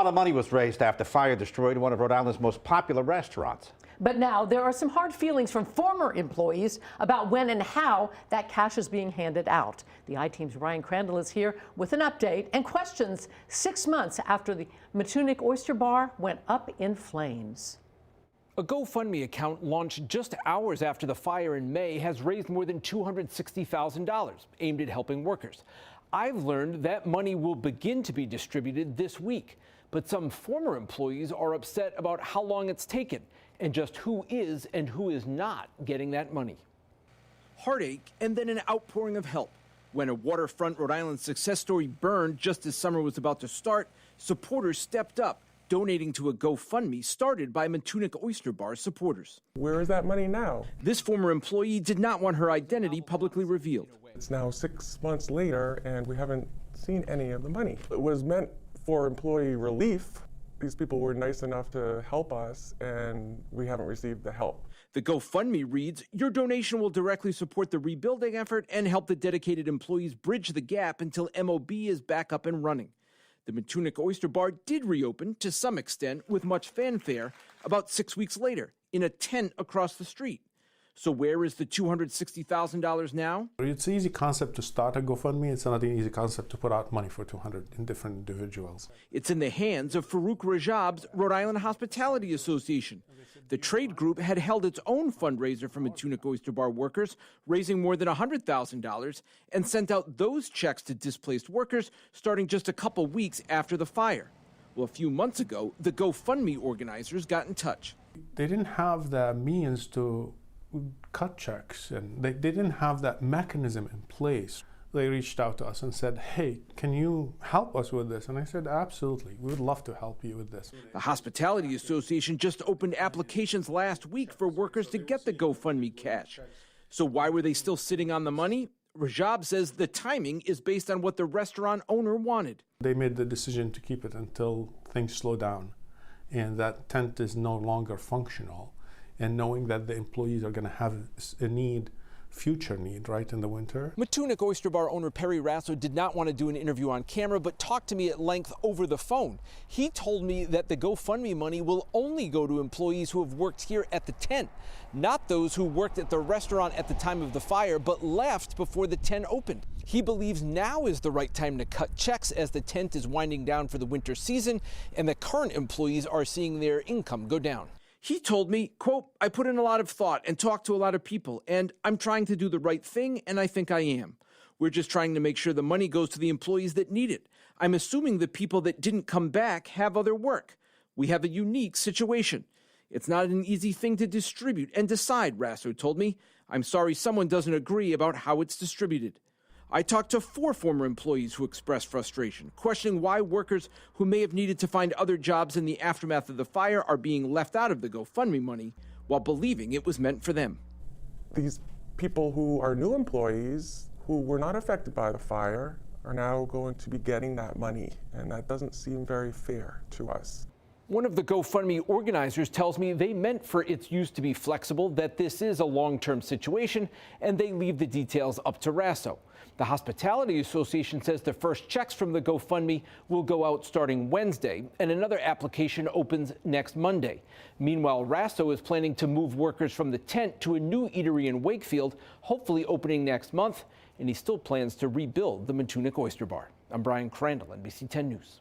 A lot of money was raised after fire destroyed one of Rhode Island's most popular restaurants. But now there are some hard feelings from former employees about when and how that cash is being handed out. The I-Team's Ryan Crandall is here with an update and questions 6 months after the Matunuck Oyster Bar went up in flames. A GoFundMe account launched just hours after the fire in May has raised more than $260,000 aimed at helping workers. I've learned that money will begin to be distributed this week, but some former employees are upset about how long it's taken and just who is and who is not getting that money. Heartache and then an outpouring of help. When a waterfront Rhode Island success story burned just as summer was about to start, supporters stepped up, donating to a GoFundMe started by Matunuck Oyster Bar supporters. Where is that money now? This former employee did not want her identity publicly revealed. It's now 6 months later and we haven't seen any of the money. It was meant for employee relief. These people were nice enough to help us and we haven't received the help. The GoFundMe reads, your donation will directly support the rebuilding effort and help the dedicated employees bridge the gap until MOB is back up and running. The Matunuck Oyster Bar did reopen to some extent with much fanfare about 6 weeks later in a tent across the street. So where is the $260,000 now? It's an easy concept to start a GoFundMe. It's not an easy concept to put out money for 200 different individuals. It's in the hands of Farouk Rajab's Rhode Island Hospitality Association. The trade group had held its own fundraiser for Matunuck Oyster Bar workers, raising more than $100,000, and sent out those checks to displaced workers starting just a couple weeks after the fire. Well, a few months ago, the GoFundMe organizers got in touch. They didn't have the means to cut checks, and they didn't have that mechanism in place. They reached out to us and said, hey, can you help us with this? And I said, absolutely, we would love to help you with this. The Hospitality Association just opened applications last week for workers to get the GoFundMe cash. So why were they still sitting on the money? Rajab says the timing is based on what the restaurant owner wanted. They made the decision to keep it until things slow down and that tent is no longer functional. And knowing that the employees are going to have a future need, right, in the winter. Matunuck Oyster Bar owner Perry Rasso did not want to do an interview on camera, but talked to me at length over the phone. He told me that the GoFundMe money will only go to employees who have worked here at the tent, not those who worked at the restaurant at the time of the fire, but left before the tent opened. He believes now is the right time to cut checks as the tent is winding down for the winter season and the current employees are seeing their income go down. He told me, quote, I put in a lot of thought and talked to a lot of people, and I'm trying to do the right thing, and I think I am. We're just trying to make sure the money goes to the employees that need it. I'm assuming the people that didn't come back have other work. We have a unique situation. It's not an easy thing to distribute and decide, Rasso told me. I'm sorry someone doesn't agree about how it's distributed. I talked to 4 former employees who expressed frustration, questioning why workers who may have needed to find other jobs in the aftermath of the fire are being left out of the GoFundMe money while believing it was meant for them. These people who are new employees who were not affected by the fire are now going to be getting that money, and that doesn't seem very fair to us. One of the GoFundMe organizers tells me they meant for its use to be flexible, that this is a long-term situation, and they leave the details up to Rasso. The Hospitality Association says the first checks from the GoFundMe will go out starting Wednesday, and another application opens next Monday. Meanwhile, Rasso is planning to move workers from the tent to a new eatery in Wakefield, hopefully opening next month, and he still plans to rebuild the Matunuck Oyster Bar. I'm Ryan Crandall, NBC 10 News.